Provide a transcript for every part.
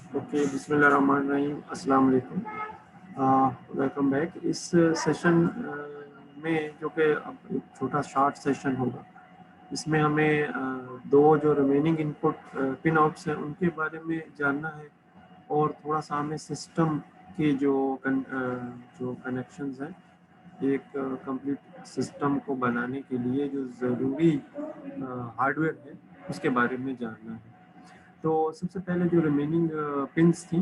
Okay, बिस्मिल्लाहिर्रहमानिर्रहीम, अस्सलाम वालेकुम। Welcome back. इस सेशन में जो कि अब एक छोटा शॉर्ट सेशन होगा, इसमें हमें दो जो रिमेनिंग इनपुट पिन आउट्स हैं उनके बारे में जानना है, और थोड़ा सा हमें सिस्टम के जो कनेक्शंस हैं, एक कंप्लीट सिस्टम को बनाने के लिए जो ज़रूरी हार्डवेयर है उसके बारे में जानना है। तो सबसे पहले जो रिमेनिंग पिंस थी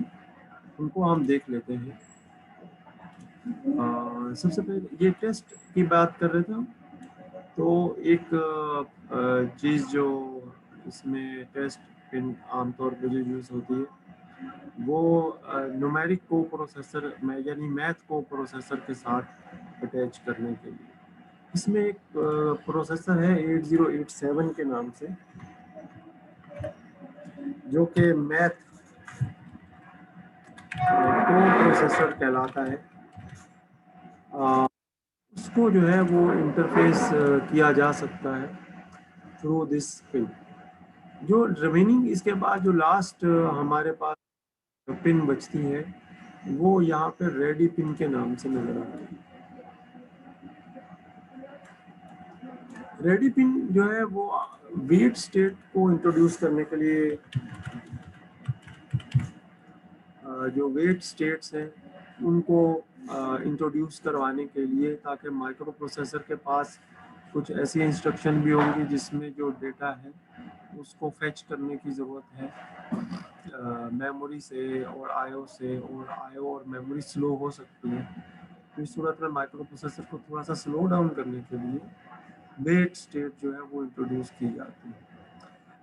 उनको हम देख लेते हैं। सबसे पहले ये टेस्ट की बात कर रहे थे हम। तो एक चीज़ जो इसमें टेस्ट पिन आमतौर पर जो यूज़ होती है वो न्यूमेरिक को प्रोसेसर में यानी मैथ को प्रोसेसर के साथ अटैच करने के लिए। इसमें एक प्रोसेसर है 8087 के नाम से, जो कि मैथ को प्रोसेसर कहलाता है। उसको जो है वो इंटरफेस किया जा सकता है थ्रू दिस पिन। जो रिमेनिंग इसके बाद जो लास्ट हमारे पास पिन बचती है वो यहाँ पे रेडी पिन के नाम से नजर आती है। रेडी पिन जो है वो वेट स्टेट को इंट्रोड्यूस करने के लिए जो वेट स्टेट्स हैं उनको इंट्रोड्यूस करवाने के लिए, ताकि माइक्रो प्रोसेसर के पास कुछ ऐसी इंस्ट्रक्शन भी होंगी जिसमें जो डेटा है उसको फेच करने की ज़रूरत है मेमोरी से और आईओ से, और आईओ और मेमोरी स्लो हो सकती है। तो इस सूरत में माइक्रो प्रोसेसर को थोड़ा सा स्लो डाउन करने के लिए वेट स्टेट जो है वो इंट्रोड्यूस की जाती है।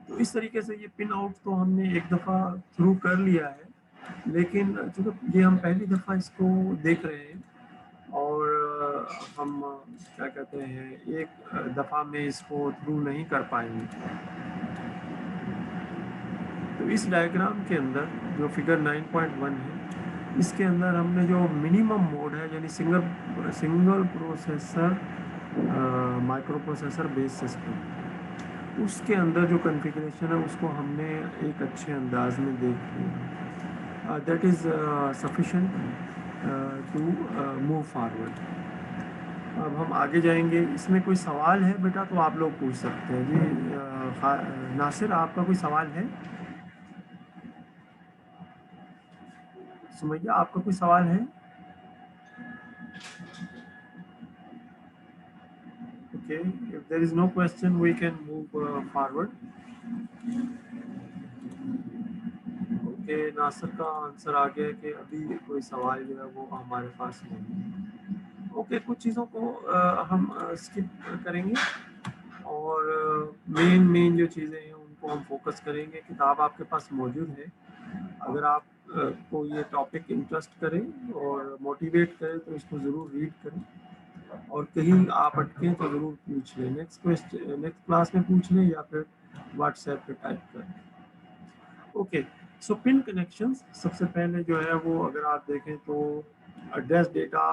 तो इस तरीके से ये पिन आउट तो हमने एक दफ़ा थ्रू कर लिया है, लेकिन चूँकि ये हम पहली दफ़ा इसको देख रहे हैं और हम क्या कहते हैं एक दफ़ा में इसको थ्रू नहीं कर पाएंगे। तो इस डायग्राम के अंदर जो फिगर 9.1 है, इसके अंदर हमने जो मिनिमम मोड है यानी single processor micro processor base system, उसके अंदर जो कॉन्फ़िगरेशन है उसको हमने एक अच्छे अंदाज में देख लिया। That is sufficient to move forward. अब हम आगे जाएंगे। इसमें कोई सवाल है बेटा तो आप लोग पूछ सकते हैं जी। नासिर, आपका कोई सवाल है? सुमैया, आपका कोई सवाल है? Okay, if there is no question, we can move forward. Okay, Nasir का आंसर आ गया कि अभी कोई सवाल जो है वो हमारे पास नहीं है। ओके, कुछ चीज़ों को हम स्किप करेंगे, और मेन जो चीज़ें हैं उनको हम फोकस करेंगे। किताब आपके पास मौजूद है, अगर आप को ये टॉपिक इंटरेस्ट करे और मोटिवेट करे तो इसको ज़रूर रीड करें, और कहीं आप अटकें तो ज़रूर पूछ लें। नेक्स्ट क्लास में पूछ लें या फिर व्हाट्सएप पे टाइप करें। ओके, सो पिन कनेक्शंस सबसे पहले जो है वो अगर आप देखें तो एड्रेस डेटा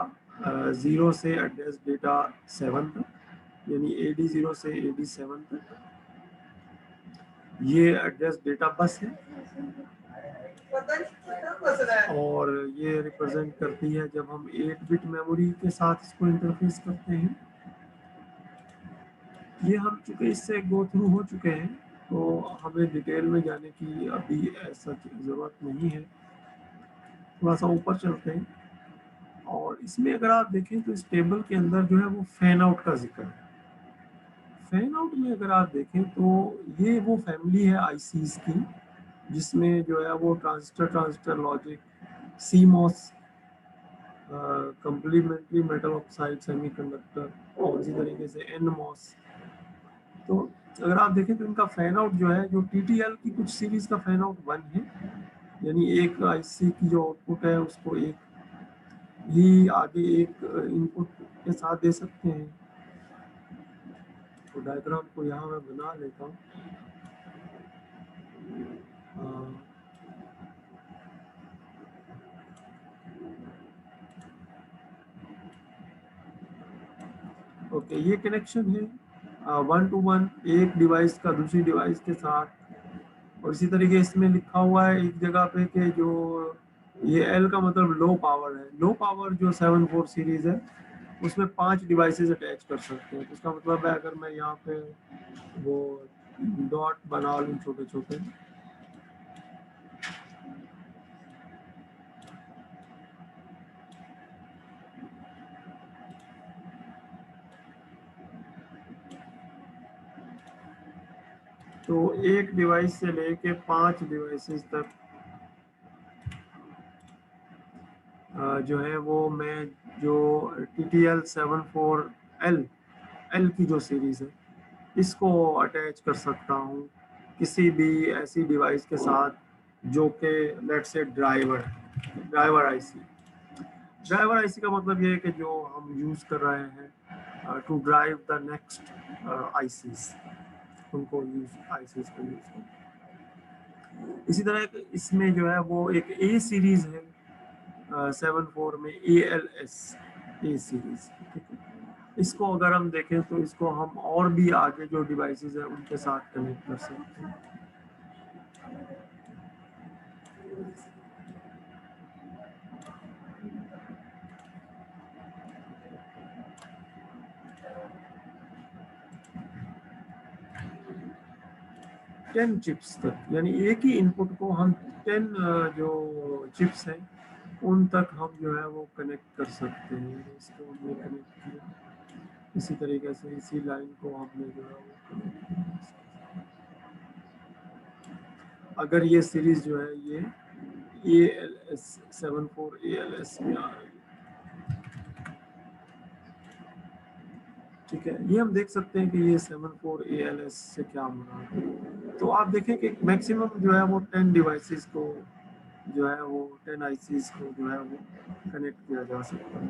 0 से एड्रेस डेटा 7 तक, यानी AD0 से AD7 तक ये एड्रेस डेटा बस है, और ये रिप्रेजेंट करती है जब हम 8 बिट मेमोरी के साथ इसको इंटरफेस करते हैं। ये हम चूँकि इससे गो थ्रू हो चुके हैं तो हमें डिटेल में जाने की अभी ऐसा ज़रूरत नहीं है। थोड़ा सा ऊपर चलते हैं, और इसमें अगर आप देखें तो इस टेबल के अंदर जो है वो फैन आउट का जिक्र है। फैन आउट में अगर आप देखें तो ये वो फैमिली है आईसीज की जिसमें जो है वो transistor logic, CMOS, complementary metal oxide semiconductor, और इसी तरीके से एनमॉस। तो अगर आप देखें तो इनका फैन आउट जो है, जो TTL की कुछ सीरीज का फैन आउट 1 है, यानी एक आईसी की जो आउटपुट है उसको एक ही आगे एक इनपुट के साथ दे सकते हैं। तो डायग्राम को यहाँ मैं बना लेता हूँ। ओके, ये कनेक्शन है 1 to 1 एक डिवाइस का दूसरी डिवाइस के साथ और इसी तरीके इसमें लिखा हुआ है एक जगह पे कि जो ये एल का मतलब लो पावर है। लो पावर जो 7 4 सीरीज है उसमें 5 डिवाइसेस अटैच कर सकते हैं। तो इसका मतलब है अगर मैं यहाँ पे वो डॉट बना लूँ छोटे छोटे, तो एक डिवाइस से लेके 5 डिवाइसेस तक जो है वो मैं जो TTL74L एल की जो सीरीज है इसको अटैच कर सकता हूँ किसी भी ऐसी डिवाइस के साथ जो कि लेट से ड्राइवर आईसी। ड्राइवर आईसी का मतलब ये है कि जो हम यूज़ कर रहे हैं to drive the next ICs, उनको यूज आईसीज को यूज कर। इसी तरह इसमें जो है वो एक ए सीरीज है 7 4 में ALS ए सीरीज, ठीक है। इसको अगर हम देखें तो इसको हम और भी आगे जो डिवाइसेस है उनके साथ कनेक्ट कर सकते हैं। टेन चिप्स तक, यानी एक ही इनपुट को हम 10 जो चिप्स हैं उन तक हम जो है वो कनेक्ट कर सकते हैं। इसको हमने कनेक्ट किया, इसी तरीके से इसी लाइन को हमने जो है वो कनेक्ट किया। अगर ये सीरीज जो है ये ALS 7 4 ALS में आ रही है, ठीक है। ये हम देख सकते हैं कि ये 7 4 ALS से क्या मुराद है। तो आप देखें कि मैक्सिमम जो है वो 10 डिवाइसेस को जो है वो 10 आईसीज को जो है वो कनेक्ट किया जा सकता है।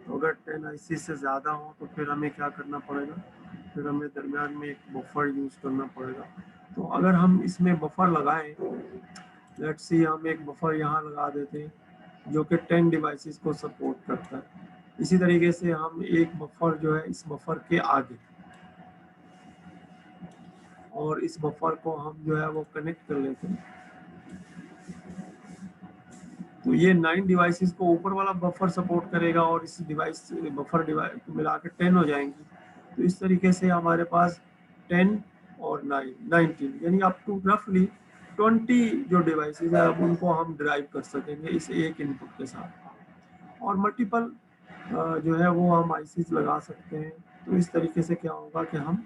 तो अगर 10 आईसी से ज़्यादा हो तो फिर हमें क्या करना पड़ेगा, फिर हमें दरमियान में एक बफर यूज़ करना पड़ेगा। तो अगर हम इसमें बफर लगाएं, लेट्स सी हम एक बफर यहाँ लगा देते हैं जो कि 10 डिवाइसेस को सपोर्ट करता है। इसी तरीके से हम एक बफर जो है इस बफर के आगे और इस बफर को हम जो है वो कनेक्ट कर लेते हैं। तो ये 9 डिवाइसेस को ऊपर वाला बफर सपोर्ट करेगा और इस डिवाइस बफर डिवाइस मिला के 10 हो जाएंगी। तो इस तरीके से हमारे पास 10 और 9 19 यानी अप टू रफली 20 जो डिवाइसेस है अब उनको हम ड्राइव कर सकेंगे इस एक इनपुट के साथ। और मल्टीपल जो है वो हम आईसीज लगा सकते हैं। तो इस तरीके से क्या होगा कि हम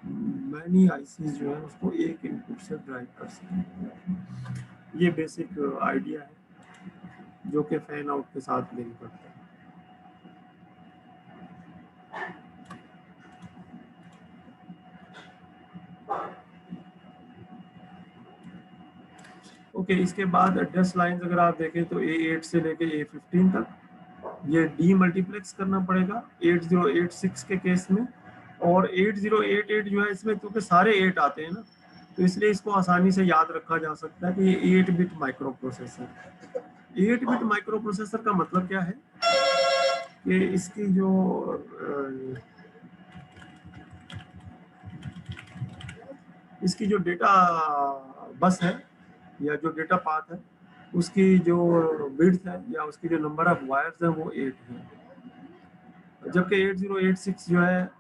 मैनी आईसीज जो है उसको एक इनपुट से ड्राइव कर सकेंगे। ये बेसिक आइडिया है जो कि फैन आउट के साथ लिंक करता है। ओके, इसके बाद एड्रेस लाइंस अगर आप देखें तो A8 से लेके A15 तक ये डी मल्टीप्लेक्स करना पड़ेगा 8086 के केस में। और 8088 जो है इसमें क्योंकि सारे 8 आते हैं ना, तो इसलिए इसको आसानी से याद रखा जा सकता है कि ये 8 bit micro processor. 8 bit micro processor का मतलब क्या है कि इसकी जो इसकी जो डेटा बस है या जो डेटा पाथ है उसकी जो विड्थ है या उसकी जो नंबर ऑफ वायर्स है वो 8 है। जबकि 8086 जो है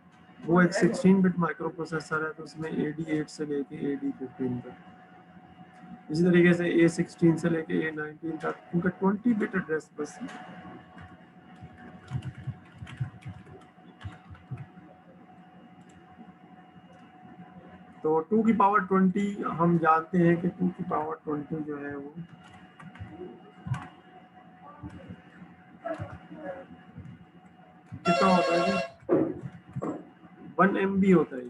वो एक 16 बिट माइक्रो प्रोसेसर है, तो उसमें AD8 से लेके AD15 तक, इसी तरीके से A16 से लेके A19 तक उनका 20 बिट एड्रेस बस है। तो 2 की पावर 20 हम जानते हैं कि 2 की पावर 20 जो है वो कितना होता है, 1 MB होता है,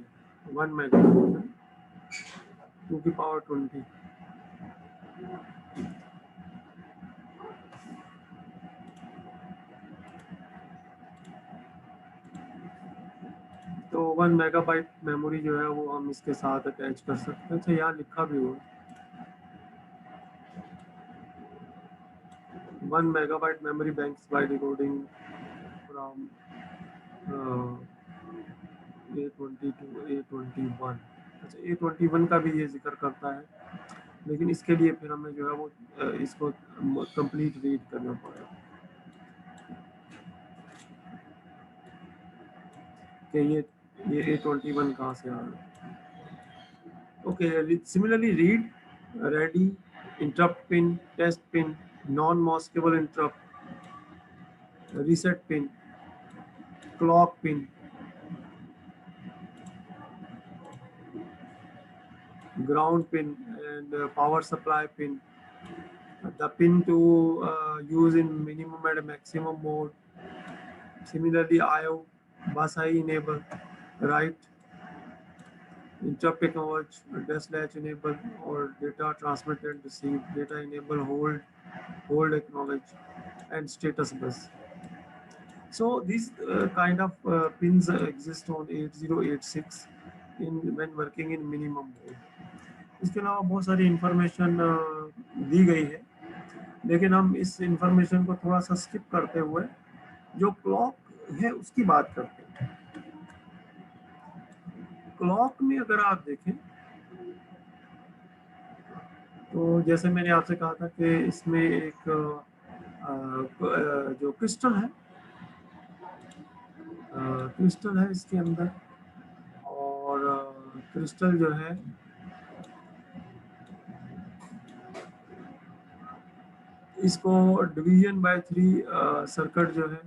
1 मेगा, 2 की पावर 20। तो 1 मेगाबाइट मेमोरी जो है वो हम इसके साथ अटैच कर सकते हैं। अच्छा, यहाँ लिखा भी हुआ 1 megabyte memory banks by decoding from A20 to A21। अच्छा, A21 का भी ये जिक्र करता है लेकिन इसके लिए फिर हमें जो है वो इसको कंप्लीट रीड करना पड़ेगा कि ये A21 कहाँ से आ रहा है। Okay, similarly read, ready, interrupt pin, test pin, non maskable interrupt, reset pin, clock pin, ground pin and power supply pin, the pin to use in minimum and maximum mode. Similarly, IO, bus I enable, write, interrupt acknowledge, address latch enable, or data transmitted, receive, data enable, hold acknowledge, and status bus. So these kind of pins exist on 8086 in when working in minimum mode. इसके अलावा बहुत सारी information दी गई है, लेकिन हम इस information को थोड़ा सा स्किप करते हुए जो क्लॉक है उसकी बात करते हैं। क्लॉक में अगर आप देखें तो जैसे मैंने आपसे कहा था कि इसमें एक जो क्रिस्टल है इसके अंदर, और क्रिस्टल जो है इसको डिवीजन बाय 3 सर्किट जो है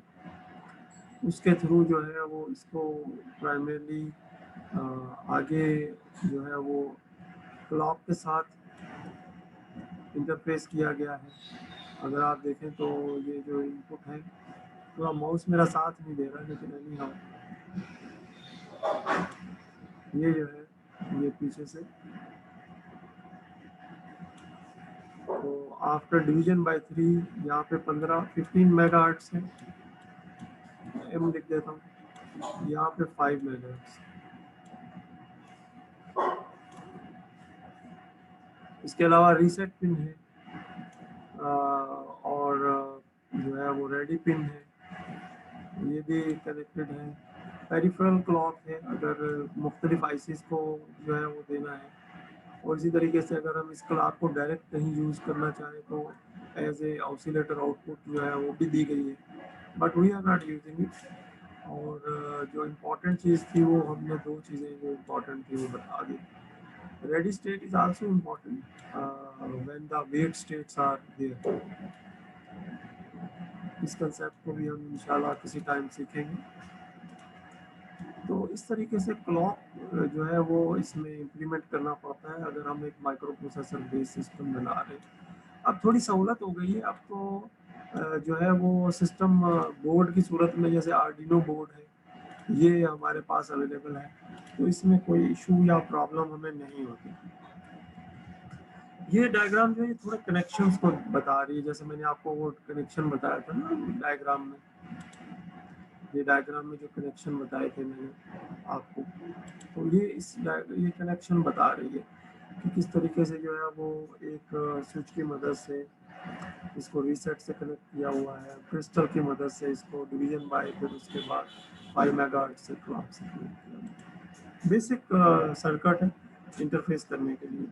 उसके थ्रू जो है वो इसको प्राइमरली आगे जो है वो क्लॉक के साथ इंटरफेस किया गया है। अगर आप देखें तो ये जो इनपुट है, थोड़ा माउस मेरा साथ नहीं दे रहा, लेकिन एनी हाउ ये जो है ये पीछे से, तो आफ्टर डिवीजन बाय 3 यहाँ पे 15 मेगाहर्ट्ज है, एम लिख देता हूँ, यहाँ पे 5 मेगाहर्ट्ज। इसके अलावा रीसेट पिन है और जो है वो रेडी पिन है, ये भी कनेक्टेड है। पेरिफेरल क्लॉक है अगर मुख्तलिफ आईसीज को जो है वो देना है, और इसी तरीके से अगर हम इस क्लॉक को डायरेक्ट कहीं यूज़ करना चाहें तो एज ए ऑसिलेटर आउटपुट जो है वो भी दी गई है, but we are not using it. और जो इम्पोर्टेंट चीज़ थी वो हमने 2 चीज़ें जो इम्पोर्टेंट थी वो बता दी। Ready state is also important when the wait states are there. इस कंसेप्ट को भी हम इंशाल्लाह किसी टाइम सीखेंगे। तो इस तरीके से क्लॉक जो है वो इसमें इम्प्लीमेंट करना पड़ता है अगर हम एक माइक्रो प्रोसेसर बेस्ड सिस्टम बना रहे हैं। अब थोड़ी सहूलत हो गई है, अब तो जो है वो सिस्टम बोर्ड की सूरत में, जैसे आर्डिनो बोर्ड है ये हमारे पास अवेलेबल है, तो इसमें कोई इशू या प्रॉब्लम हमें नहीं होती। ये डायग्राम जो है थोड़ा कनेक्शंस को बता रही है, जैसे मैंने आपको वो कनेक्शन बताया था ना डायग्राम में, ये डायग्राम में जो कनेक्शन बताए थे मैंने आपको, तो ये कनेक्शन बता रही है कि किस तरीके से जो है वो एक स्विच की मदद से इसको रीसेट से कनेक्ट किया हुआ है, क्रिस्टल की मदद से इसको डिवीजन बाय, फिर उसके बाद 5 मेगाहर्ट्ज से क्लॉक से कनेक्ट किया। बेसिक सर्किट है इंटरफेस करने के लिए।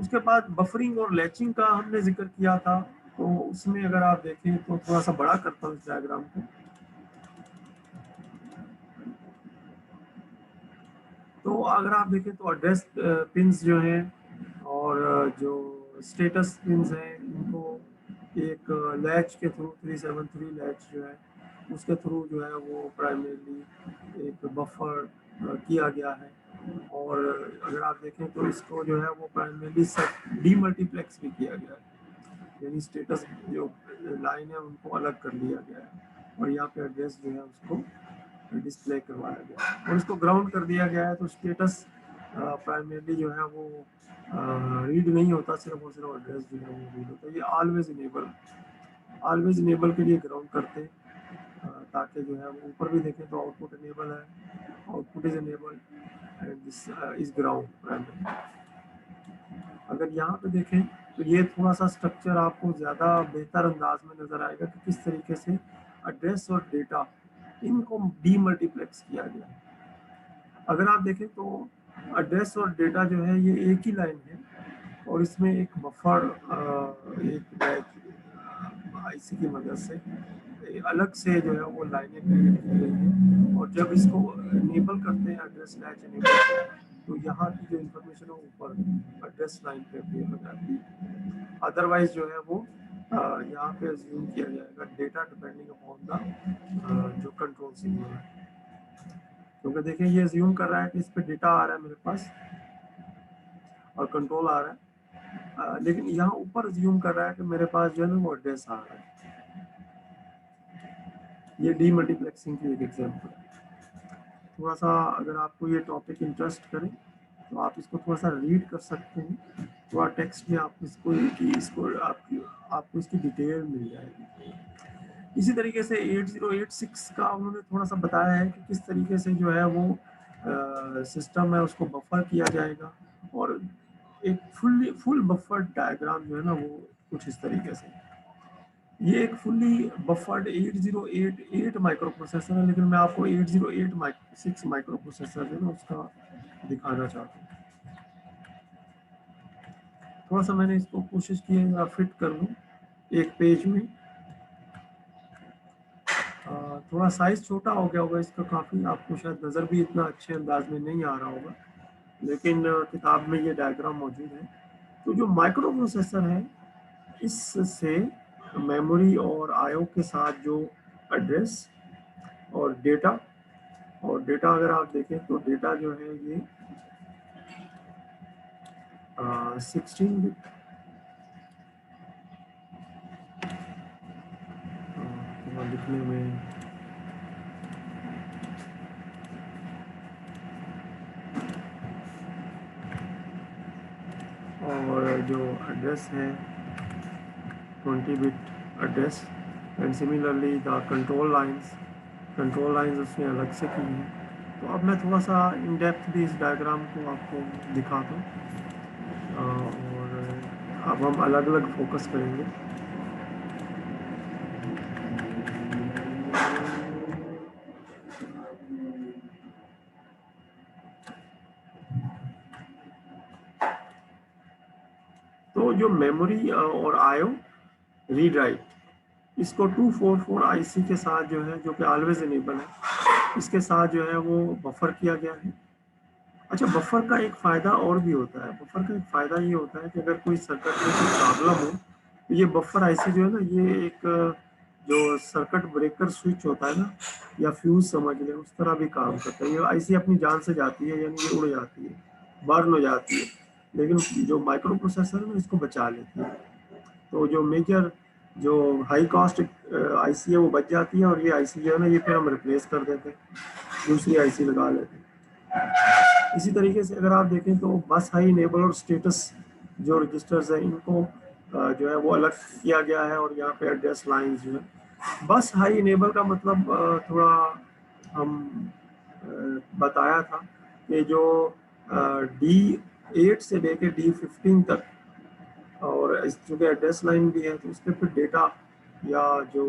उसके बाद बफरिंग और लैचिंग का हमने जिक्र किया था, तो उसमें अगर आप देखें तो थोड़ा सा बड़ा करता हूँ इस डायग्राम को, तो अगर आप देखें तो एड्रेस पिंस जो हैं और जो स्टेटस पिंस हैं इनको एक लैच के थ्रू 373 लैच जो है उसके थ्रू जो है वो प्राइमरीली एक बफर किया गया है। और अगर आप देखें तो इसको जो है वो प्राइमरीली सब डीमल्टीप्लेक्स भी किया गया है, यानी स्टेटस जो लाइन है उनको अलग कर लिया गया है और यहाँ पे एड्रेस जो है उसको डिस्प्ले करवाया गया और इसको ग्राउंड कर दिया गया है। तो स्टेटस प्राइमरीली जो है वो रीड नहीं होता, सिर्फ और सिर्फ एड्रेस जो है वो रीड होता है। ये ऑलवेज इनेबल के लिए ग्राउंड करते हैं ताकि जो है वो ऊपर भी देखें तो आउटपुट इनेबल है, output is enable and this is ground primary. अगर यहाँ पे देखें तो ये थोड़ा सा स्ट्रक्चर आपको ज़्यादा बेहतर अंदाज में नज़र आएगा कि किस तरीके से एड्रेस और डेटा इनको डीमल्टीप्लेक्स किया गया है। अगर आप देखें तो एड्रेस और डेटा जो है ये एक ही लाइन है, और इसमें एक बफर एक आईसी की मदद से अलग से जो है वो लाइनें क्रिएट की गई हैं, और जब इसको इनेबल करते हैं एड्रेस लैच इनेबल, तो यहाँ की जो इन्फॉर्मेशन है ऊपर एड्रेस लाइन पे अपीयर हो जाती है। अदरवाइज जो है वो यहाँ पे अज्यूम किया जाएगा डेटा डिपेंडिंग अपॉन द जो कंट्रोल सिग्नल है, क्योंकि देखिए ये अज्यूम कर रहा है कि इस पे डेटा आ रहा है मेरे पास और कंट्रोल आ रहा है, लेकिन यहाँ ऊपर अज्यूम कर रहा है कि मेरे पास जो है ना वो एड्रेस आ रहा है। ये डीमल्टीप्लेक्सिंग की एक एग्जाम्पल है। थोड़ा सा अगर आपको ये टॉपिक इंटरेस्ट करे तो आप इसको थोड़ा सा रीड कर सकते हैं, थोड़ा टेक्स्ट में आप इसको आपको इसकी डिटेल मिल जाएगी। इसी तरीके से 8086 का उन्होंने थोड़ा सा बताया है कि किस तरीके से जो है वो सिस्टम है उसको बफर किया जाएगा, और एक फुल बफर डायग्राम जो है ना वो कुछ इस तरीके से। ये एक फुल्ली बफर्ड 8088 माइक्रो प्रोसेसर है, लेकिन मैं आपको 8086 माइक्रो प्रोसेसर जो है ना उसका दिखाना चाहता हूँ। थोड़ा सा मैंने इसको कोशिश की है फिट कर लूँ एक पेज में। थोड़ा साइज छोटा हो गया होगा इसका काफ़ी, आपको शायद नज़र भी इतना अच्छे अंदाज में नहीं आ रहा होगा, लेकिन किताब में ये डायग्राम मौजूद है। तो जो माइक्रो प्रोसेसर है इससे मेमोरी और आईओ के साथ जो एड्रेस और डेटा, और डेटा अगर आप देखें तो डेटा जो है ये 16 बिट लिखने में और जो एड्रेस है 20 bit address, and similarly the contour lines उसने अलग से की हैं। तो अब मैं थोड़ा सा इन डेप्थ भी इस डायग्राम को आपको दिखाता हूँ, और अब हम अलग अलग फोकस करेंगे। तो जो मेमोरी और आईओ रीड राइट, इसको 244 आईसी के साथ जो है, जो कि ऑलवेज इनेबल है, इसके साथ जो है वो बफर किया गया है। अच्छा, बफर का एक फ़ायदा और भी होता है। बफर का एक फ़ायदा ये होता है कि अगर कोई सर्किट में कोई प्रॉब्लम हो तो ये बफर आईसी जो है ना, ये एक जो सर्किट ब्रेकर स्विच होता है ना, या फ्यूज समझ लें, उस तरह भी काम करता है। ये आईसी अपनी जान से जाती है, यानी ये उड़ जाती है, बर्न हो जाती है, लेकिन जो माइक्रो प्रोसेसर है ना इसको बचा लेती है। तो जो मेजर जो हाई कॉस्ट आईसी है वो बच जाती है, और ये आईसी जो है ना ये फिर हम रिप्लेस कर देते हैं, दूसरी आईसी लगा लेते हैं। इसी तरीके से अगर आप देखें तो बस हाई इनेबल और स्टेटस जो रजिस्टर्स हैं इनको जो है वो अलग किया गया है, और यहाँ पे एड्रेस लाइंस जो है। बस हाई इनेबल का मतलब थोड़ा हम बताया था कि जो D8 से लेके D15 तक, और चूँकि एड्रेस लाइन भी है तो उस पर फिर डेटा या जो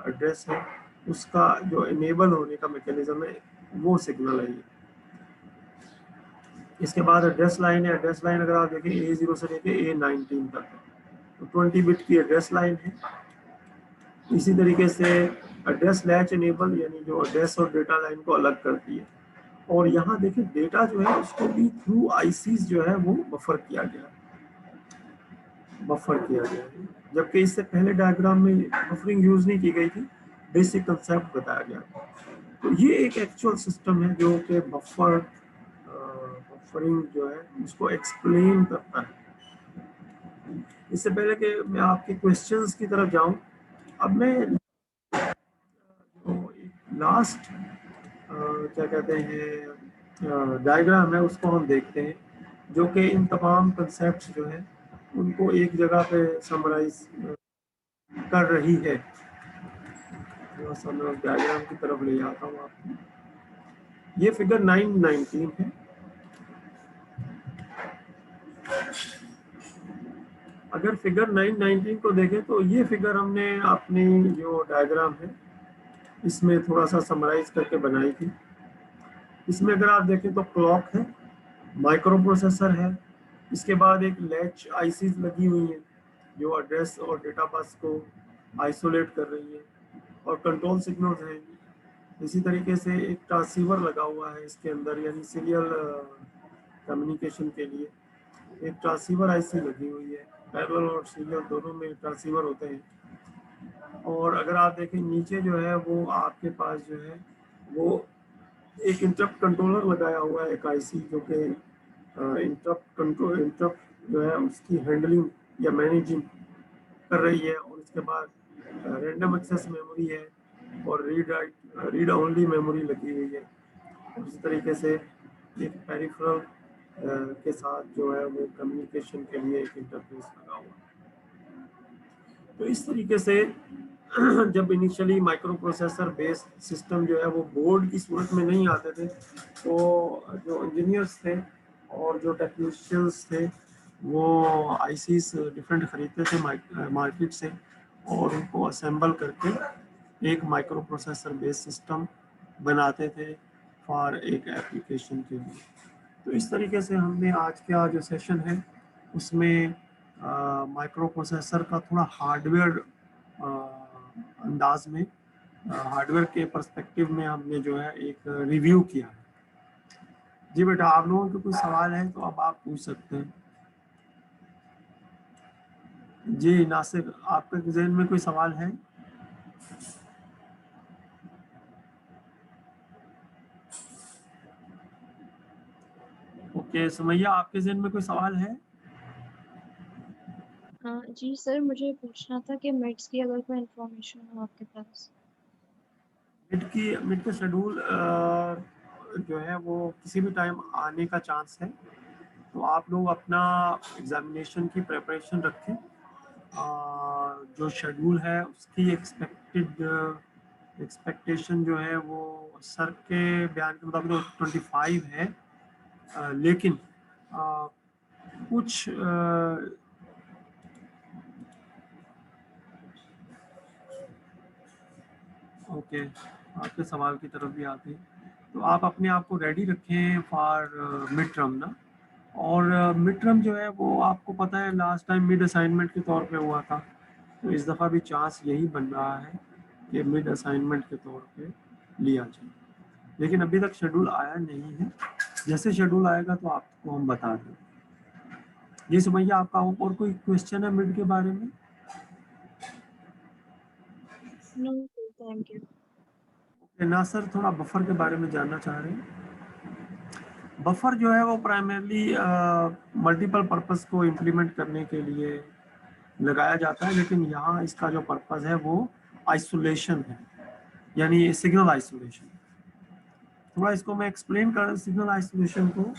एड्रेस है उसका जो इनेबल होने का मैकेनिज्म है वो सिग्नल है ये। इसके बाद एड्रेस लाइन है। एड्रेस लाइन अगर आप देखें A0 से लेके A19 तक, तो 20 बिट की एड्रेस लाइन है। इसी तरीके से एड्रेस लैच इनेबल, यानी जो एड्रेस और डेटा लाइन को अलग करती है। और यहाँ देखिए डेटा जो है उसको भी थ्रू आईसीज जो है वो बफर किया गया है, जबकि इससे पहले डायग्राम में बफरिंग यूज नहीं की गई थी, बेसिक कंसेप्ट बताया गया। तो ये एक एक्चुअल सिस्टम है जो कि बफरिंग जो है उसको एक्सप्लेन करता है। इससे पहले कि मैं आपके क्वेश्चंस की तरफ जाऊं, अब मैं लास्ट क्या कहते हैं डायग्राम है उसको हम देखते हैं, जो कि इन तमाम कंसेप्ट्स जो है उनको एक जगह पे समराइज कर रही है। थोड़ा सा मैं डायग्राम की तरफ ले जाता हूँ आपको। ये फिगर 919 है। अगर फिगर 919 को देखें तो ये फिगर हमने अपनी जो डायग्राम है इसमें थोड़ा सा समराइज करके बनाई थी। इसमें अगर आप देखें तो क्लॉक है, माइक्रो प्रोसेसर है, इसके बाद एक लैच आईसीज लगी हुई हैं जो एड्रेस और डेटा बस को आइसोलेट कर रही है, और कंट्रोल सिग्नल्स हैं। इसी तरीके से एक ट्रांसीवर लगा हुआ है इसके अंदर, यानी सीरियल कम्युनिकेशन के लिए एक ट्रांसीवर आईसी लगी हुई है। पैरेलल और सीरियल दोनों में ट्रांसीवर होते हैं। और अगर आप देखें नीचे जो है वो आपके पास जो है वो एक इंटरप्ट कंट्रोलर लगाया हुआ है, एक आईसी जो कि इंटरप्ट जो है उसकी हैंडलिंग या मैनेजिंग कर रही है। और इसके बाद रैंडम एक्सेस मेमोरी है और रीड ओनली मेमोरी लगी हुई है। और इस तरीके से एक पेरिफेरल के साथ जो है वो कम्युनिकेशन के लिए एक इंटरफेस लगा हुआ है। तो इस तरीके से जब initially micro processor based system जो है वो बोर्ड की सूरत में नहीं आते थे, तो जो इंजीनियर्स थे और जो टेक्नीशियंस थे वो आईसीस डिफरेंट खरीदते थे मार्केट से, और उनको असेंबल करके एक माइक्रो प्रोसेसर बेस्ड सिस्टम बनाते थे फॉर एक एप्लीकेशन के लिए। तो इस तरीके से हमने आज का जो सेशन है उसमें माइक्रो प्रोसेसर का थोड़ा हार्डवेयर अंदाज में, हार्डवेयर के पर्सपेक्टिव में हमने जो है एक रिव्यू किया है। जी बेटा, आप लोगों के कोई सवाल है तो अब आप पूछ सकते हैं। जी नासिर, आपके जहन में कोई सवाल है? ओके सुमैया, आपके जहन में कोई सवाल है? हाँ जी सर, मुझे पूछना था कि मिड्स की अगर कोई इन्फॉर्मेशन हो आपके पास। मिड का शेड्यूल जो है वो किसी भी टाइम आने का चांस है। तो आप लोग अपना एग्जामिनेशन की प्रिपरेशन रखें। जो शेड्यूल है उसकी एक्सपेक्टेशन जो है वो सर के बयान के मुताबिक तो 25 है। लेकिन कुछ ओके, आपके सवाल की तरफ भी आते हैं। तो आप अपने आप को रेडी रखें फॉर मिड टर्म ना। और मिड टर्म जो है वो आपको पता है लास्ट टाइम मिड असाइनमेंट के तौर पे हुआ था, तो इस दफ़ा भी चांस यही बन रहा है कि मिड असाइनमेंट के तौर पे लिया जाए। लेकिन अभी तक शेड्यूल आया नहीं है, जैसे शेड्यूल आएगा तो आपको हम बता दें। जी सुमैया, आपका और कोई क्वेश्चन है मिड के बारे में? No sir, thank you. ना सर, थोड़ा बफर के बारे में जानना चाह रहे हैं। बफर जो है वो प्राइमरली मल्टीपल पर्पस को इम्प्लीमेंट करने के लिए लगाया जाता है, लेकिन यहाँ इसका जो पर्पस है वो आइसोलेशन है, यानी सिग्नल आइसोलेशन। थोड़ा इसको मैं एक्सप्लेन कर सिग्नल आइसोलेशन को।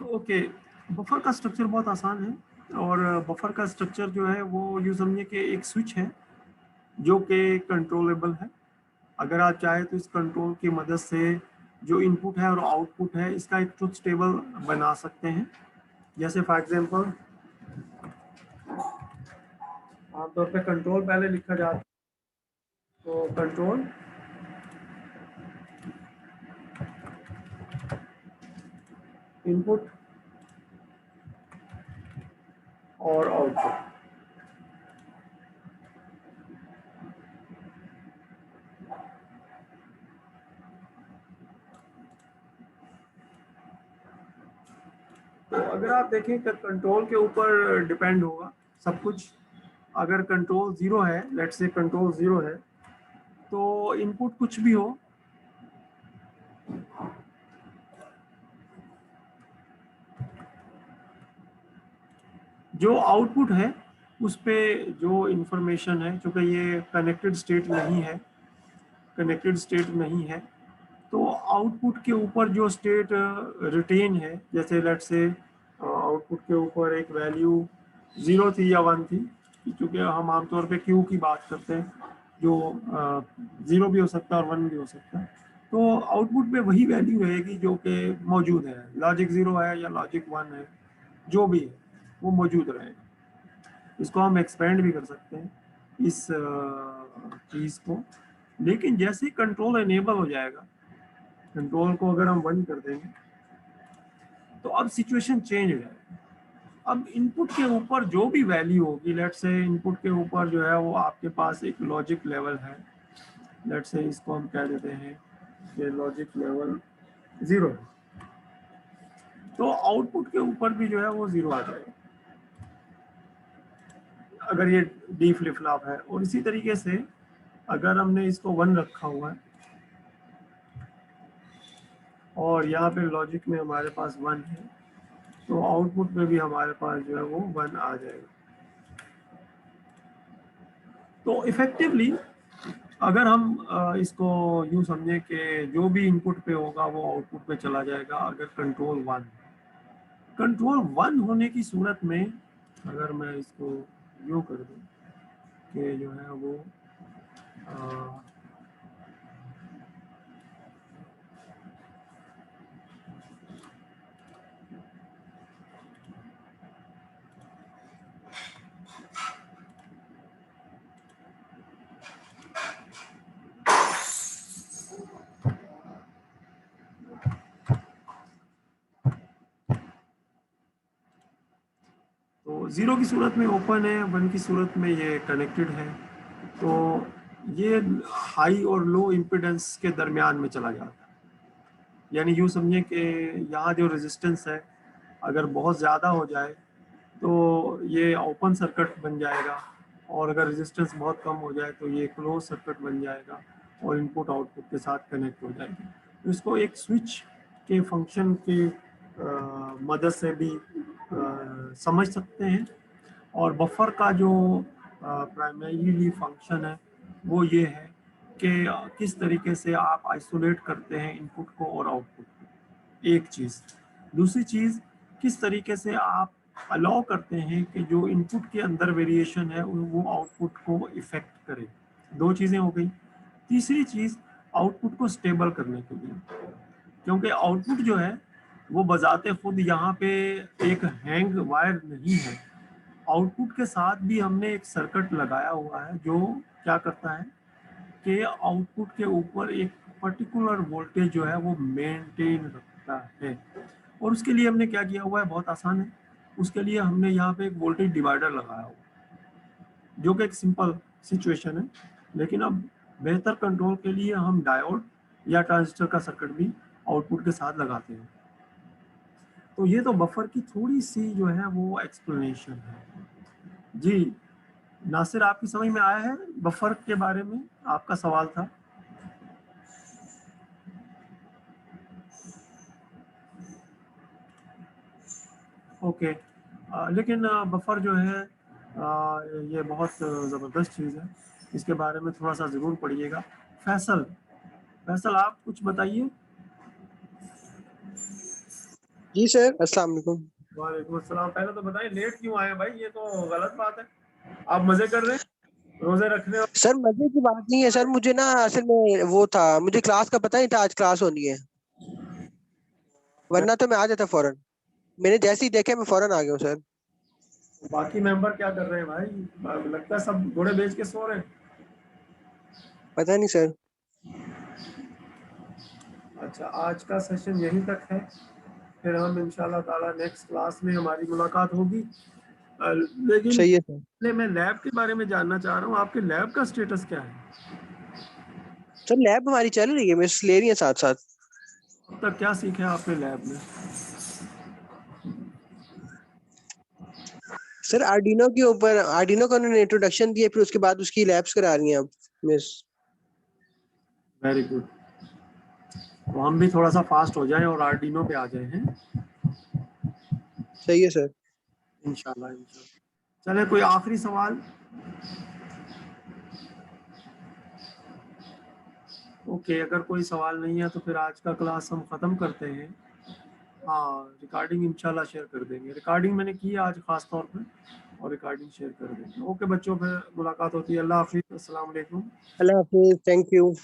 ओके, बफर का स्ट्रक्चर बहुत आसान है। और बफर का स्ट्रक्चर जो है वो यूँ समझिए कि एक स्विच है जो कि कंट्रोलेबल है। अगर आप चाहें तो इस कंट्रोल की मदद से जो इनपुट है और आउटपुट है इसका एक ट्रुथ टेबल बना सकते हैं। जैसे फॉर एग्जांपल आमतौर पे कंट्रोल पहले लिखा जाता है, तो कंट्रोल इनपुट और आउटपुट। तो अगर आप देखें कि कंट्रोल के ऊपर डिपेंड होगा सब कुछ। अगर कंट्रोल 0 है, लेट्स से कंट्रोल 0 है, तो इनपुट कुछ भी हो, जो आउटपुट है उस पे जो इंफॉर्मेशन है, चूँकि ये कनेक्टेड स्टेट नहीं है, कनेक्टेड स्टेट नहीं है, तो आउटपुट के ऊपर जो स्टेट रिटेन है, जैसे लेट्स से आउटपुट के ऊपर एक वैल्यू 0 थी या 1 थी, क्योंकि हम आमतौर पे क्यू की बात करते हैं, जो 0 भी हो सकता है और 1 भी हो सकता है, तो आउटपुट पे वही वैल्यू रहेगी जो कि मौजूद है, लॉजिक 0 है या लॉजिक 1 है, जो भी है वो मौजूद रहेगा। इसको हम एक्सपेंड भी कर सकते हैं इस चीज़ को, लेकिन जैसे ही कंट्रोल एनेबल हो जाएगा, कंट्रोल को अगर हम बंद कर देंगे, तो अब सिचुएशन चेंज हो जाएगी। अब इनपुट के ऊपर जो भी वैल्यू होगी, लेट्स से इनपुट के ऊपर जो है वो आपके पास एक लॉजिक लेवल है, लेट्स से इसको हम कह देते हैं कि लॉजिक लेवल 0 है, तो आउटपुट के ऊपर भी जो है वो 0 आ जाएगा अगर ये डी फ्लिप फ्लॉप है। और इसी तरीके से अगर हमने इसको 1 रखा हुआ है और यहाँ पे लॉजिक में हमारे पास 1 है, तो आउटपुट में भी हमारे पास जो है वो 1 आ जाएगा। तो इफेक्टिवली अगर हम इसको यूँ समझें कि जो भी इनपुट पे होगा वो आउटपुट पे चला जाएगा, अगर कंट्रोल 1 होने की सूरत में, अगर मैं इसको यूँ कर दूँ कि जो है वो तो 0 की सूरत में ओपन है, 1 की सूरत में ये कनेक्टेड है, तो ये हाई और लो इम्पिडेंस के दरमियान में चला जाता है। यानी यूँ समझें कि यहाँ जो रेजिस्टेंस है अगर बहुत ज़्यादा हो जाए तो ये ओपन सर्किट बन जाएगा, और अगर रेजिस्टेंस बहुत कम हो जाए तो ये क्लोज सर्किट बन जाएगा और इनपुट आउटपुट के साथ कनेक्ट हो जाएगी। तो इसको एक स्विच के फंक्शन की मदद से भी समझ सकते हैं। और बफर का जो प्राइमरीली फंक्शन है वो ये है कि किस तरीके से आप आइसोलेट करते हैं इनपुट को और आउटपुट को, एक चीज़। दूसरी चीज़, किस तरीके से आप अलाउ करते हैं कि जो इनपुट के अंदर वेरिएशन है वो आउटपुट को इफेक्ट करे। 2 चीज़ें हो गई। तीसरी चीज़, आउटपुट को स्टेबल करने के लिए, क्योंकि आउटपुट जो है वो बजाते खुद यहाँ पे एक हैंग वायर नहीं है। आउटपुट के साथ भी हमने एक सर्किट लगाया हुआ है जो क्या करता है कि आउटपुट के ऊपर एक पर्टिकुलर वोल्टेज जो है वो मेंटेन रखता है। और उसके लिए हमने क्या किया हुआ है, बहुत आसान है। उसके लिए हमने यहाँ पे एक वोल्टेज डिवाइडर लगाया हुआ है, जो कि एक सिंपल सिचुएशन है, लेकिन अब बेहतर कंट्रोल के लिए हम डायोड या ट्रांजिस्टर का सर्किट भी आउटपुट के साथ लगाते हैं। तो ये तो बफर की थोड़ी सी जो है वो एक्सप्लेनेशन है। जी नासिर, आपकी समझ में आया है बफर के बारे में? आपका सवाल था। ओके। लेकिन बफर जो है ये बहुत ज़बरदस्त चीज़ है, इसके बारे में थोड़ा सा ज़रूर पढ़िएगा। फैसल आप कुछ बताइए। जी सर, अस्सलाम वालेकुम। वालेकुम अस्सलाम। पहले तो बताइए लेट क्यों आए भाई, ये तो गलत बात है। आप मजे कर रहे हैं, रोजे रखने और... सर मजे की बात नहीं है सर, मुझे ना असल में वो था, मुझे क्लास का पता नहीं था आज क्लास होनी है, वरना तो मैं आ जाता फौरन। मैंने जैसे ही देखे मैं फौरन आ गया हूँ सर। बाकी मेंबर क्या कर रहे हैं भाई? लगता है सब घोड़े बेच के सो रहे हैं। पता नहीं सर। अच्छा, आज का सेशन यहीं तक है, फिर हम इंशाल्लाह ताला नेक्स्ट क्लास में हमारी मुलाकात होगी। लेकिन सही है सर। मैं लैब के बारे में जानना चाह रहा हूँ, आपके लैब का स्टेटस क्या है? सर लैब हमारी चल रही है, मिस ले रही है साथ साथ। अब तक क्या सीखा आपने लैब में? सर आर्डिनो के ऊपर, आर्डिनो का उन्होंने इंट्रोडक्शन दिया, फिर उसके बाद उसकी लैब्स करा रही हैं अब मिस। Very good. तो हम भी थोड़ा सा फास्ट हो जाएं और आर्डिनो पे आ जाए हैं। सही है सर। इंशाल्लाह इंशाल्लाह। चले, कोई आखिरी सवाल? ओके, अगर कोई सवाल नहीं है तो फिर आज का क्लास हम ख़त्म करते हैं। हाँ, रिकॉर्डिंग इंशाल्लाह शेयर कर देंगे। रिकॉर्डिंग मैंने की है आज ख़ास तौर पे, और रिकॉर्डिंग शेयर कर देंगे। ओके बच्चों, फिर मुलाकात होती है। अल्लाह हाफिज़, अस्सलाम वालेकुम। अल्लाह हाफिज, थैंक यू।